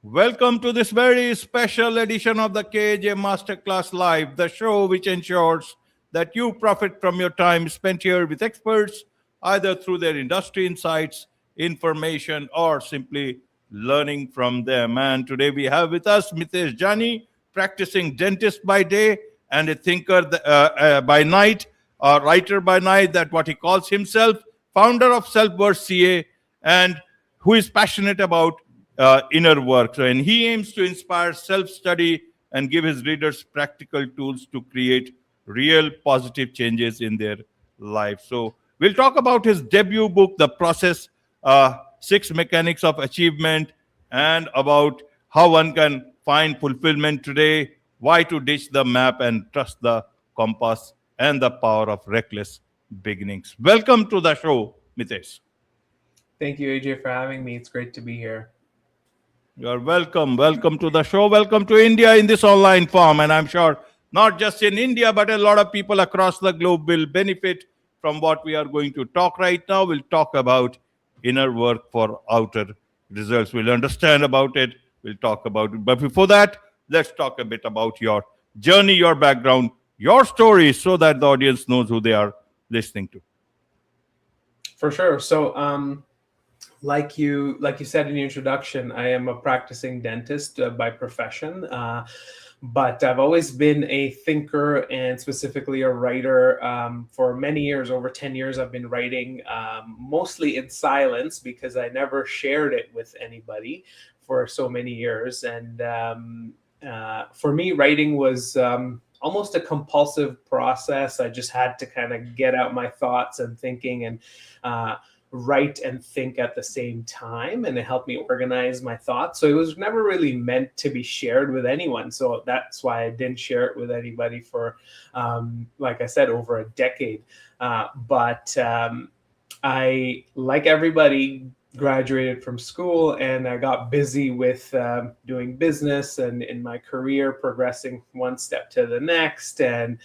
Welcome to this very special edition of the KAJ Masterclass Live, the show which ensures that you profit from your time spent here with experts, either through their industry insights, information, or simply learning from them. And today we have with us Mitesh Jani, practicing dentist by day and a thinker by night, a writer by night, that what he calls himself, founder of Self Worth CA, and who is passionate about inner work. So, and he aims to inspire self study and give his readers practical tools to create real positive changes in their life. So, we'll talk about his debut book, The Process, Six Mechanics of Achievement, and about how one can find fulfillment today, why to ditch the map and trust the compass, and the power of reckless beginnings. Welcome to the show, Mitesh. Thank you, AJ, for having me. It's great to be here. You're welcome. Welcome to the show. Welcome to India in this online form. And I'm sure not just in India, but a lot of people across the globe will benefit from what we are going to talk right now. We'll talk about inner work for outer results. We'll understand about it. We'll talk about it. But before that, let's talk a bit about your journey, your background, your story, so that the audience knows who they are listening to. For sure. So, like you said in the introduction, I am a practicing dentist by profession, but I've always been a thinker and specifically a writer. For many years, over 10 years, I've been writing mostly in silence because I never shared it with anybody for so many years. And for me, writing was almost a compulsive process. I just had to kind of get out my thoughts and thinking and write and think at the same time, and it helped me organize my thoughts. So it was never really meant to be shared with anyone. So that's why I didn't share it with anybody for, like I said, over a decade. But I, like everybody, graduated from school and I got busy with doing business and in my career, progressing one step to the next. And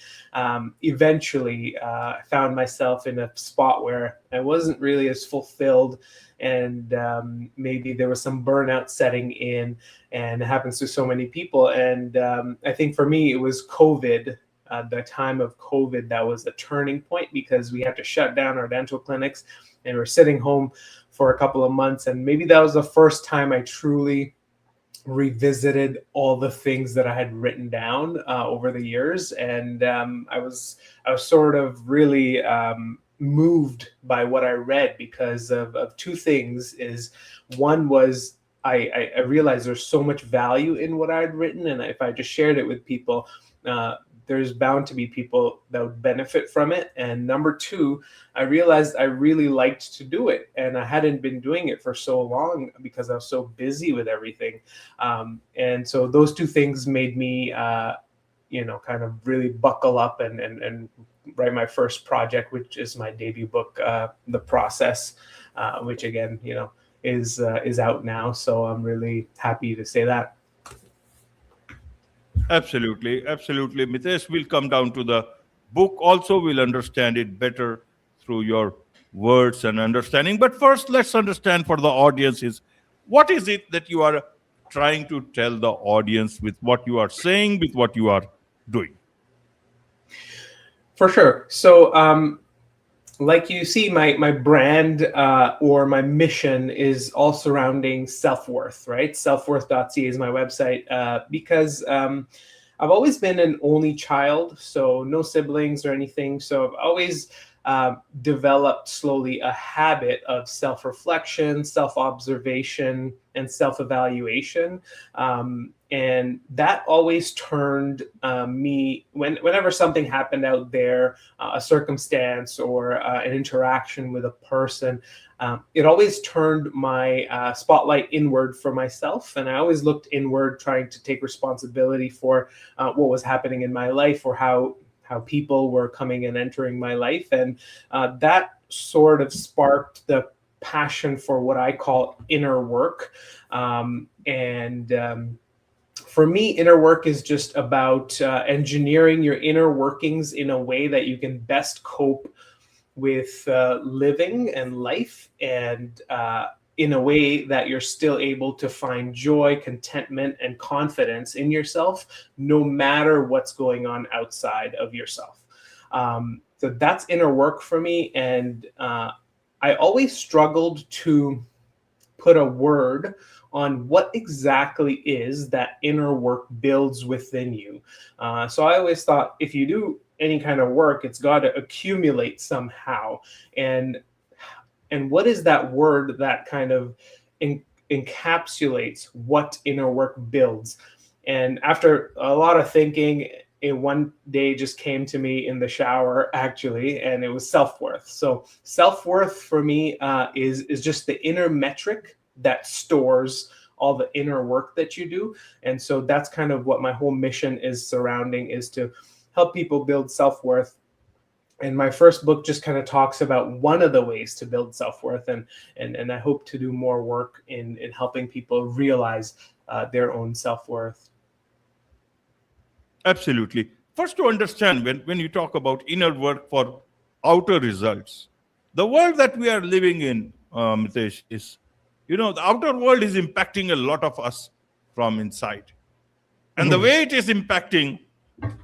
eventually I found myself in a spot where I wasn't really as fulfilled, and maybe there was some burnout setting in, and it happens to so many people. And I think for me, it was COVID. The time of COVID, that was a turning point because we had to shut down our dental clinics and we're sitting home for a couple of months. And maybe that was the first time I truly revisited all the things that I had written down over the years. And I was sort of really moved by what I read because of two things. Is one was I realized there's so much value in what I had written, and if I just shared it with people, there's bound to be people that would benefit from it. And number two, I realized I really liked to do it, and I hadn't been doing it for so long because I was so busy with everything. And so those two things made me, kind of really buckle up and write my first project, which is my debut book, The Process, which again, is out now. So I'm really happy to say that. Absolutely, absolutely. Mitesh, will come down to the book also. We'll understand it better through your words and understanding. But first, let's understand for the audience is what is it that you are trying to tell the audience with what you are saying, with what you are doing? For sure. So, like you see, my brand or my mission is all surrounding self-worth, right? Selfworth.ca is my website because I've always been an only child, so no siblings or anything. So I've always developed slowly a habit of self-reflection, self-observation, and self-evaluation. And that always turned me, whenever something happened out there, a circumstance or an interaction with a person, it always turned my spotlight inward for myself. And I always looked inward, trying to take responsibility for what was happening in my life or how people were coming and entering my life. And that sort of sparked the passion for what I call inner work. For me, inner work is just about engineering your inner workings in a way that you can best cope with living and life. And in a way that you're still able to find joy, contentment, and confidence in yourself, no matter what's going on outside of yourself. So that's inner work for me. And I always struggled to put a word on what exactly is that inner work builds within you. So I always thought if you do any kind of work, it's got to accumulate somehow. And what is that word that kind of encapsulates what inner work builds? And after a lot of thinking, it one day just came to me in the shower, actually, and it was self-worth. So self-worth for me is just the inner metric that stores all the inner work that you do. And so that's kind of what my whole mission is surrounding, is to help people build self-worth. And my first book just kind of talks about one of the ways to build self-worth, and I hope to do more work in helping people realize their own self-worth. Absolutely. First, to understand, when you talk about inner work for outer results, the world that we are living in, Mitesh, is, the outer world is impacting a lot of us from inside. And the way it is impacting,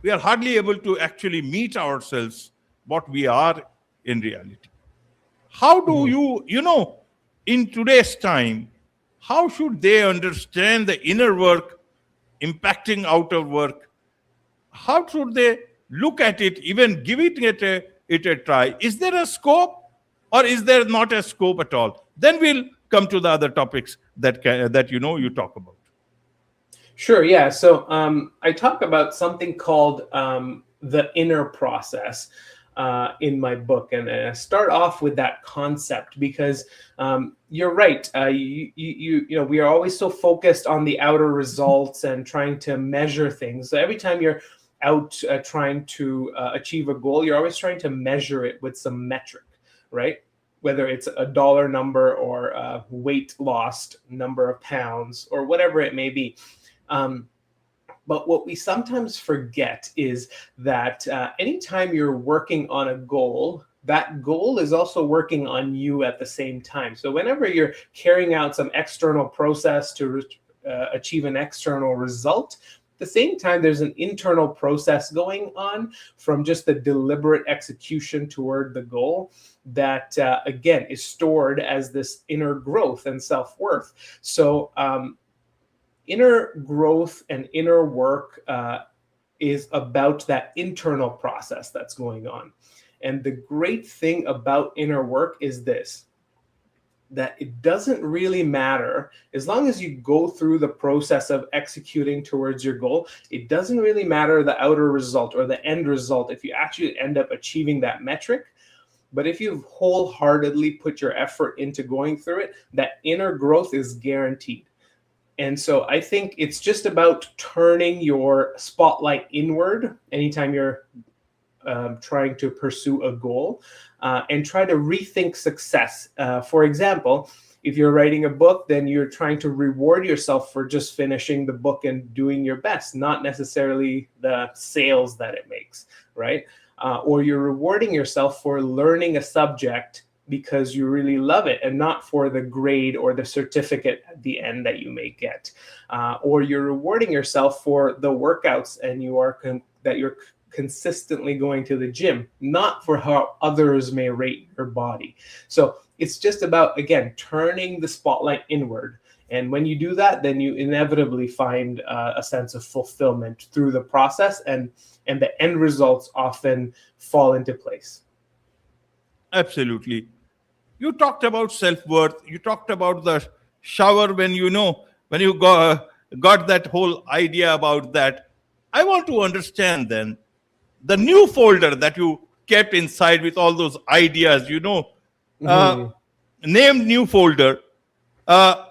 we are hardly able to actually meet ourselves what we are in reality. How do in today's time, how should they understand the inner work impacting outer work? How should they look at it, even give it a try? Is there a scope, or is there not a scope at all? Then we'll come to the other topics that you talk about. Sure, yeah. So I talk about something called the inner process in my book, and I start off with that concept because you're right. We are always so focused on the outer results and trying to measure things. So every time you're out trying to achieve a goal, you're always trying to measure it with some metric, right? Whether it's a dollar number or weight lost, number of pounds, or whatever it may be. But what we sometimes forget is that anytime you're working on a goal, that goal is also working on you at the same time. So whenever you're carrying out some external process to achieve an external result, at the same time, there's an internal process going on from just the deliberate execution toward the goal that, again, is stored as this inner growth and self-worth. So inner growth and inner work is about that internal process that's going on. And the great thing about inner work is this, that it doesn't really matter as long as you go through the process of executing towards your goal. It doesn't really matter the outer result or the end result if you actually end up achieving that metric. But if you've wholeheartedly put your effort into going through it, that inner growth is guaranteed. And so I think it's just about turning your spotlight inward anytime you're trying to pursue a goal, and try to rethink success. For example, if you're writing a book, then you're trying to reward yourself for just finishing the book and doing your best, not necessarily the sales that it makes, right? Or you're rewarding yourself for learning a subject because you really love it and not for the grade or the certificate at the end that you may get. Or you're rewarding yourself for the workouts and that you're consistently going to the gym, not for how others may rate your body. So it's just about, again, turning the spotlight inward. And when you do that, then you inevitably find a sense of fulfillment through the process, and the end results often fall into place. Absolutely. You talked about self-worth. You talked about the shower when you got that whole idea about that. I want to understand then the new folder that you kept inside with all those ideas, named new folder. What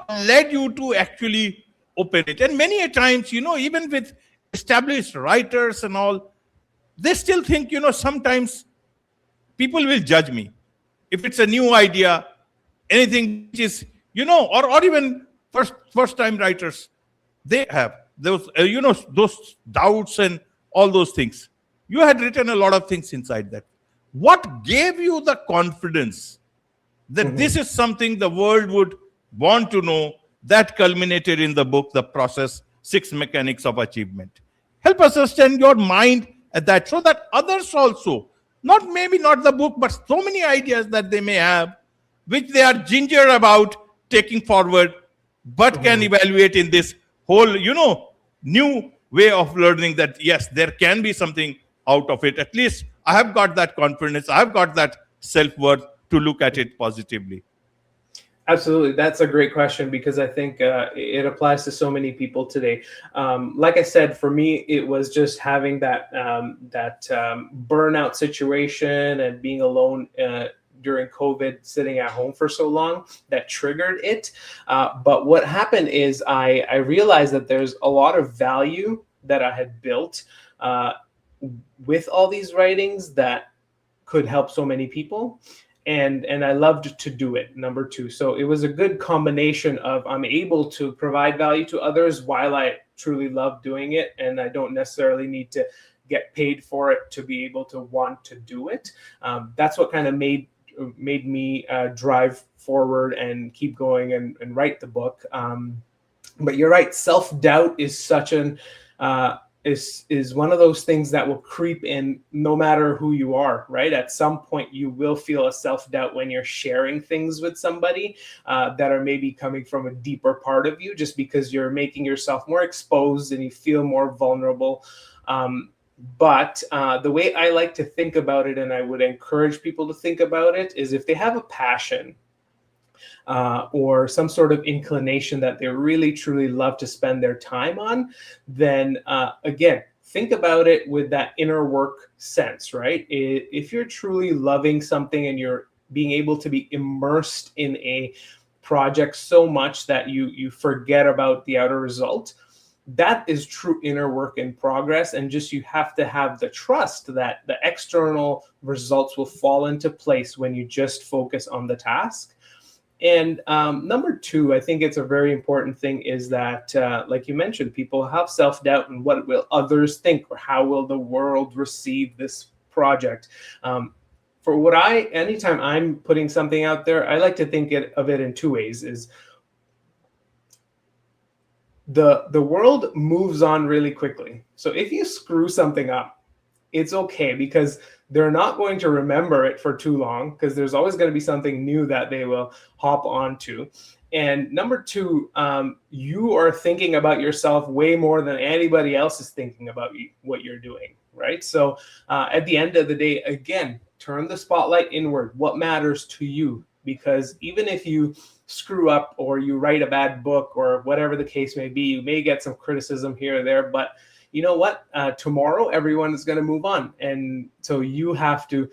led you to actually open it? And many a times, even with established writers and all, they still think, sometimes people will judge me if it's a new idea, anything which is, or even first time writers, they have those those doubts and all those things. You had written a lot of things inside that. What gave you the confidence that this is something the world would want to know, that culminated in the book, The Process, Six Mechanics of Achievement. Help us understand your mind at that, so that others also, not maybe not the book, but so many ideas that they may have, which they are ginger about taking forward, but can evaluate in this whole, new way of learning, that yes, there can be something out of it. At least I have got that confidence, I have got that self-worth to look at it positively. Absolutely. That's a great question, because I think it applies to so many people today. Like I said, for me, it was just having that burnout situation and being alone during COVID, sitting at home for so long, that triggered it. But what happened is I realized that there's a lot of value that I had built with all these writings that could help so many people. And I loved to do it, number two. So it was a good combination of, I'm able to provide value to others while I truly love doing it, and I don't necessarily need to get paid for it to be able to want to do it. That's what kind of made me drive forward and keep going and write the book. But you're right, self-doubt is such an is one of those things that will creep in no matter who you are, right? At some point, you will feel a self-doubt when you're sharing things with somebody that are maybe coming from a deeper part of you, just because you're making yourself more exposed and you feel more vulnerable. But the way I like to think about it, and I would encourage people to think about it, is if they have a passion or some sort of inclination that they really truly love to spend their time on, then again, think about it with that inner work sense, right? If you're truly loving something and you're being able to be immersed in a project so much that you forget about the outer result, that is true inner work in progress. And just, you have to have the trust that the external results will fall into place when you just focus on the task. And number two, I think it's a very important thing, is that, like you mentioned, people have self-doubt, and what will others think, or how will the world receive this project? Anytime I'm putting something out there, I like to think of it in two ways. Is the world moves on really quickly. So if you screw something up, it's okay, because they're not going to remember it for too long, because there's always going to be something new that they will hop onto. And number two, you are thinking about yourself way more than anybody else is thinking about what you're doing, right? So at the end of the day, again, turn the spotlight inward. What matters to you? Because even if you screw up, or you write a bad book, or whatever the case may be, you may get some criticism here or there, but you know what? Tomorrow, everyone is going to move on. And so you have to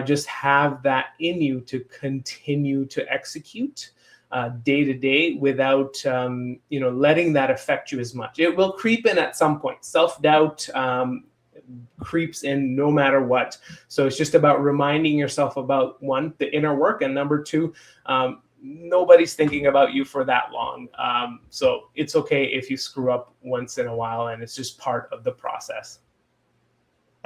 just have that in you to continue to execute day to day without, letting that affect you as much. It will creep in at some point. Self-doubt creeps in no matter what. So it's just about reminding yourself about, one, the inner work, and number two, nobody's thinking about you for that long. So it's okay if you screw up once in a while, and it's just part of the process.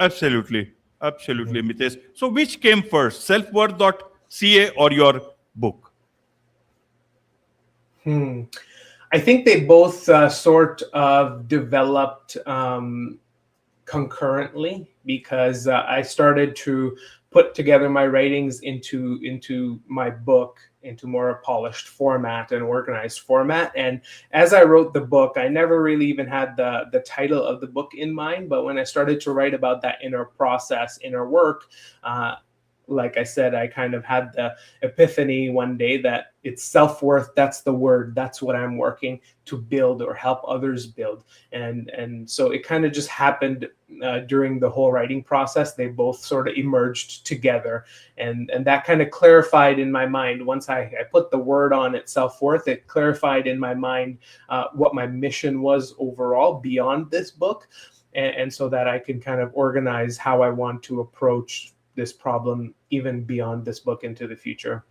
Absolutely. Absolutely, Mitesh. So which came first, selfworth.ca or your book? I think they both sort of developed concurrently, because I started to put together my writings into my book, into more polished format and organized format. And as I wrote the book, I never really even had the title of the book in mind. But when I started to write about that inner process, inner work, like I said, I kind of had the epiphany one day that it's self-worth. That's the word. That's what I'm working to build or help others build. And so it kind of just happened during the whole writing process. They both sort of emerged together. And that kind of clarified in my mind. Once I put the word on it, self-worth, it clarified in my mind what my mission was overall beyond this book. And so that I can kind of organize how I want to approach this problem even beyond this book into the future.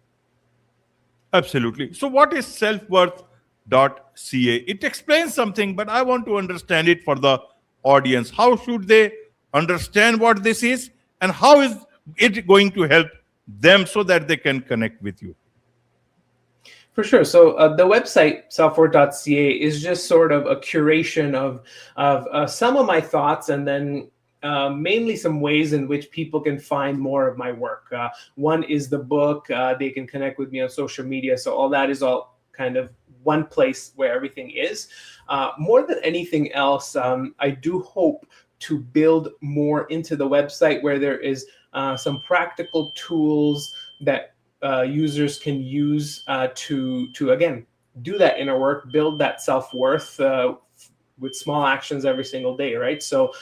Absolutely. So what is selfworth.ca? It explains something, but I want to understand it for the audience. How should they understand what this is, and how is it going to help them so that they can connect with you? For sure. So the website selfworth.ca is just sort of a curation of some of my thoughts, and then mainly some ways in which people can find more of my work. One is the book. They can connect with me on social media. So all that is all kind of one place where everything is. More than anything else, I do hope to build more into the website where there is some practical tools that users can use to again do that inner work, build that self-worth with small actions every single day, right? So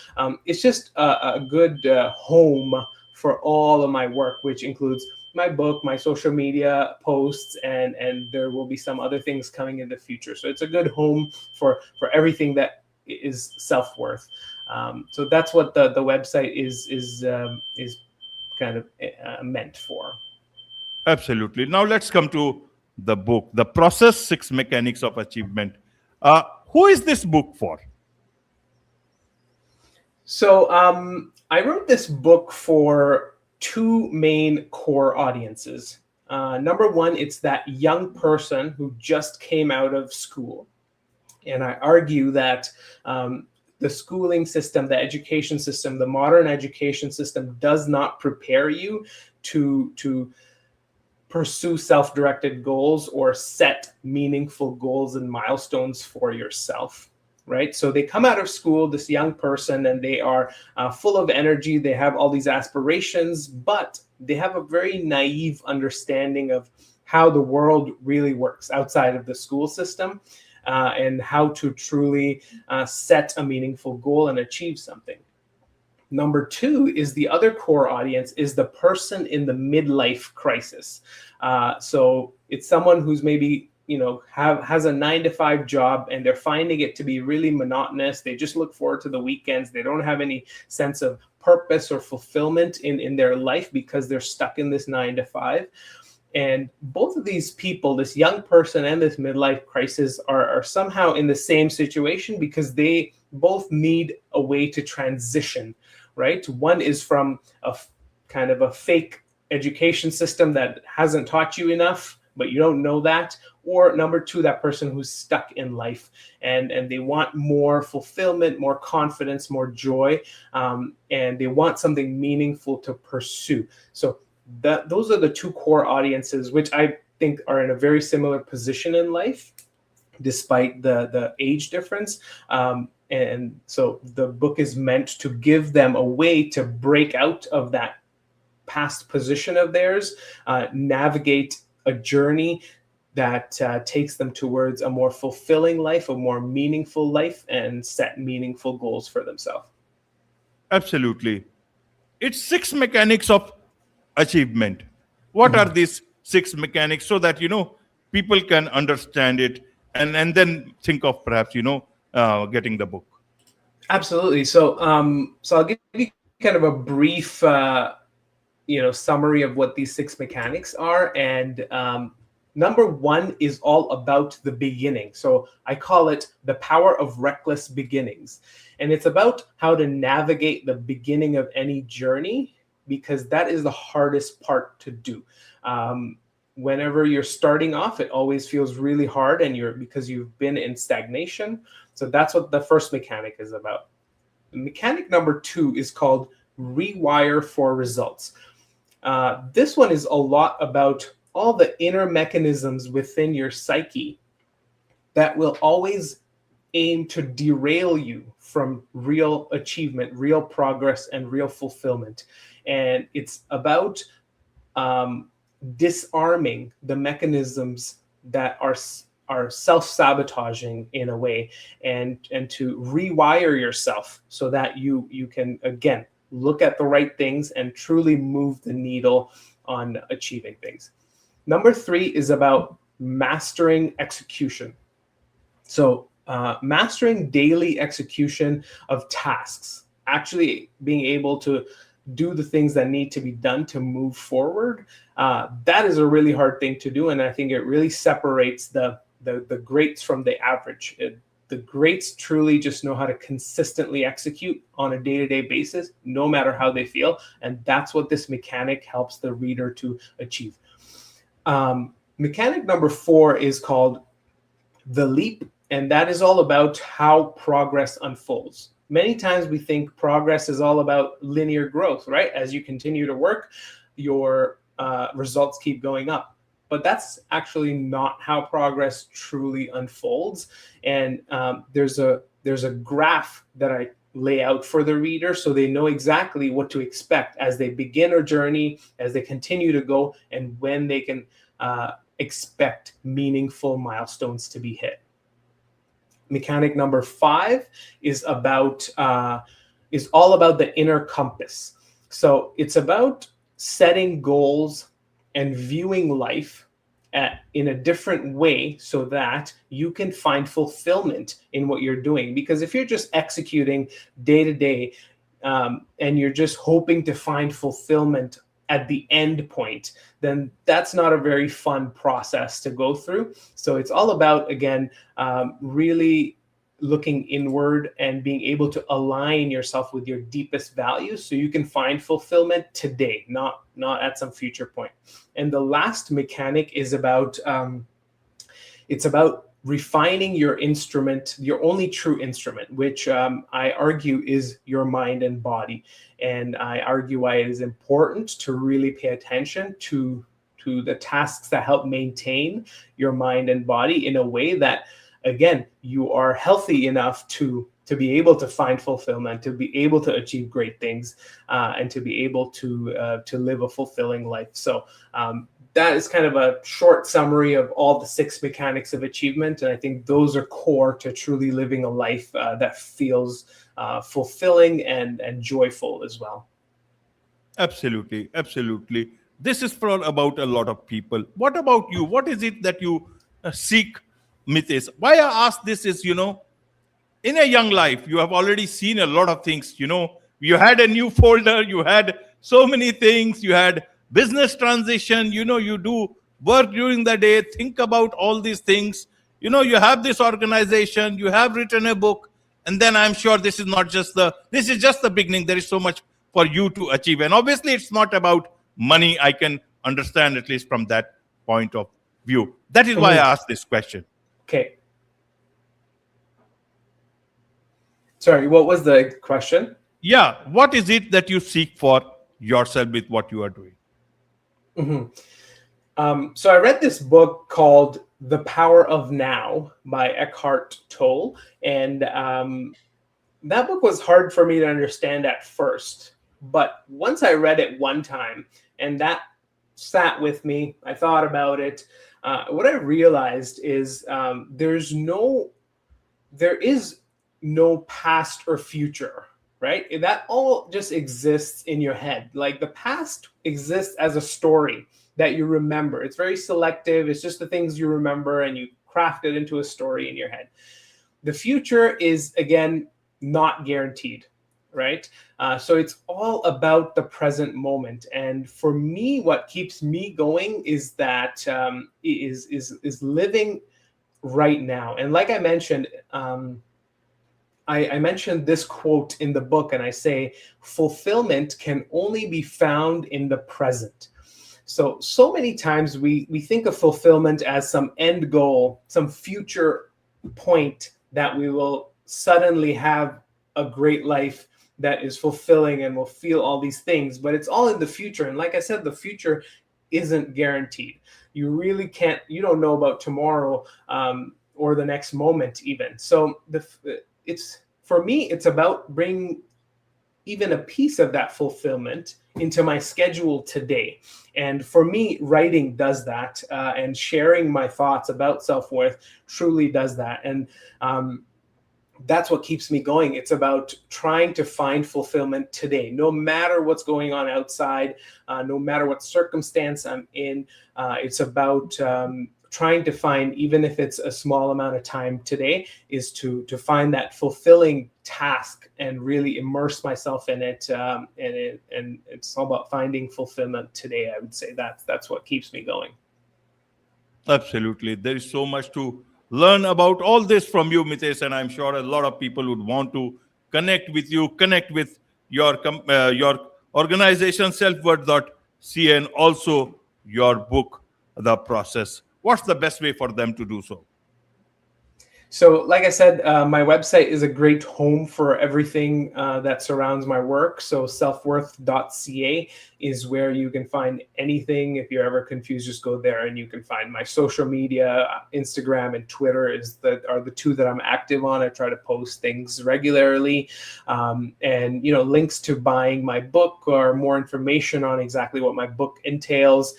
it's just a good home for all of my work, which includes my book, my social media posts, and there will be some other things coming in the future. So it's a good home for everything that is self-worth. So that's what the website is kind of meant for. Absolutely. Now let's come to the book, The Process: Six Mechanics of Achievement. Who is this book for? So I wrote this book for two main core audiences. Number one, it's that young person who just came out of school. And I argue that the schooling system, the education system, the modern education system does not prepare you to pursue self-directed goals or set meaningful goals and milestones for yourself, right? So they come out of school, this young person, and they are full of energy. They have all these aspirations, but they have a very naive understanding of how the world really works outside of the school system, and how to truly set a meaningful goal and achieve something. Number two is the other core audience is the person in the midlife crisis. So it's someone who's maybe, has a 9-to-5 job and they're finding it to be really monotonous. They just look forward to the weekends. They don't have any sense of purpose or fulfillment in their life because they're stuck in this 9-to-5. And both of these people, this young person and this midlife crisis, are somehow in the same situation because they both need a way to transition, right? One is from a kind of a fake education system that hasn't taught you enough, but you don't know that. Or number two, that person who's stuck in life and they want more fulfillment, more confidence, more joy, and they want something meaningful to pursue. So those are the two core audiences, which I think are in a very similar position in life, despite the age difference. And so the book is meant to give them a way to break out of that past position of theirs, navigate a journey that takes them towards a more fulfilling life, a more meaningful life, and set meaningful goals for themselves. Absolutely. It's six mechanics of achievement. What are these six mechanics so that, people can understand it and then think of perhaps, getting the book? Absolutely. So I'll give you kind of a brief, summary of what these six mechanics are. And number one is all about the beginning. So I call it the power of reckless beginnings. And it's about how to navigate the beginning of any journey, because that is the hardest part to do. Whenever you're starting off, it always feels really hard, and because you've been in stagnation. So that's what the first mechanic is about. Mechanic number two is called rewire for results. This one is a lot about all the inner mechanisms within your psyche that will always aim to derail you from real achievement, real progress, and real fulfillment. And it's about disarming the mechanisms that are self-sabotaging in a way, and to rewire yourself so that you can again look at the right things and truly move the needle on achieving things. Number three is about mastering execution. So mastering daily execution of tasks, actually being able to do the things that need to be done to move forward. That is a really hard thing to do. And I think it really separates the greats from the average. The greats truly just know how to consistently execute on a day-to-day basis, no matter how they feel. And that's what this mechanic helps the reader to achieve. Mechanic number 4 is called the leap, and that is all about how progress unfolds. Many times we think progress is all about linear growth, right? As you continue to work, your results keep going up. But that's actually not how progress truly unfolds. And there's a graph that I lay out for the reader so they know exactly what to expect as they begin a journey, as they continue to go, and when they can expect meaningful milestones to be hit. Mechanic number 5 is all about the inner compass. So it's about setting goals and viewing life in a different way so that you can find fulfillment in what you're doing. Because if you're just executing day to day and you're just hoping to find fulfillment at the end point, then that's not a very fun process to go through. So it's all about, again, really looking inward and being able to align yourself with your deepest values so you can find fulfillment today, not at some future point. And the last mechanic is about it's about refining your instrument, your only true instrument, which I argue is your mind and body. And I argue why it is important to really pay attention to the tasks that help maintain your mind and body in a way that, again, you are healthy enough to be able to find fulfillment, to be able to achieve great things, and to be able to live a fulfilling life. So that is kind of a short summary of all the 6 mechanics of achievement. And I think those are core to truly living a life that feels fulfilling and joyful as well. Absolutely, absolutely. This is for about a lot of people. What about you? What is it that you seek, Mitesh? Why I ask this is, in a young life, you have already seen a lot of things. You had a new folder, you had so many things, you had business transition, you do work during the day, think about all these things. You have this organization, you have written a book, and then I'm sure this is just the beginning. There is so much for you to achieve. And obviously, it's not about money. I can understand, at least from that point of view. That is why I asked this question. Okay. Sorry, what was the question? Yeah. What is it that you seek for yourself with what you are doing? So I read this book called The Power of Now by Eckhart Tolle. And that book was hard for me to understand at first. But once I read it one time and that sat with me, I thought about it. What I realized is there is no past or future, right? That all just exists in your head. Like the past exists as a story that you remember. It's very selective. It's just the things you remember and you craft it into a story in your head. The future is, again, not guaranteed, right? So it's all about the present moment. And for me, what keeps me going is that is living right now. And like I mentioned, I mentioned this quote in the book, and I say, fulfillment can only be found in the present. So many times we think of fulfillment as some end goal, some future point that we will suddenly have a great life that is fulfilling and will feel all these things, but it's all in the future. And like I said, the future isn't guaranteed. You really can't, you don't know about tomorrow or the next moment even. So for me, it's about bringing even a piece of that fulfillment into my schedule today. And for me, writing does that, and sharing my thoughts about self-worth truly does that. And that's what keeps me going. It's about trying to find fulfillment today, no matter what's going on outside, no matter what circumstance I'm in. It's about trying to find, even if it's a small amount of time today, is to find that fulfilling task and really immerse myself in it. And it's all about finding fulfillment today. I would say that's what keeps me going. Absolutely. There is so much to learn about all this from you, Mitesh, and I'm sure a lot of people would want to connect with you, connect with your organization, selfworth.ca, and also your book, the process, what's the best way for them to do so? So, like I said, my website is a great home for everything that surrounds my work. So, selfworth.ca is where you can find anything. If you're ever confused, just go there and you can find my social media. Instagram and Twitter are the two that I'm active on. I try to post things regularly, and links to buying my book or more information on exactly what my book entails.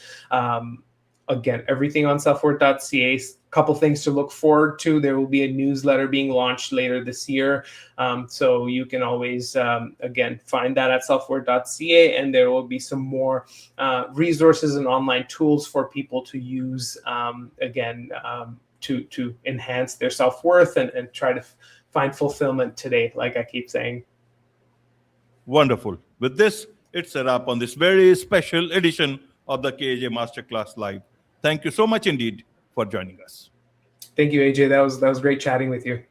Again, everything on selfworth.ca. Couple things to look forward to. There will be a newsletter being launched later this year. So you can always, again, find that at selfworth.ca, and there will be some more resources and online tools for people to use, to enhance their self-worth and try to find fulfillment today, like I keep saying. Wonderful. With this, it's a wrap on this very special edition of the KAJ Masterclass Live. Thank you so much indeed for joining us. Thank you, AJ. That was great chatting with you.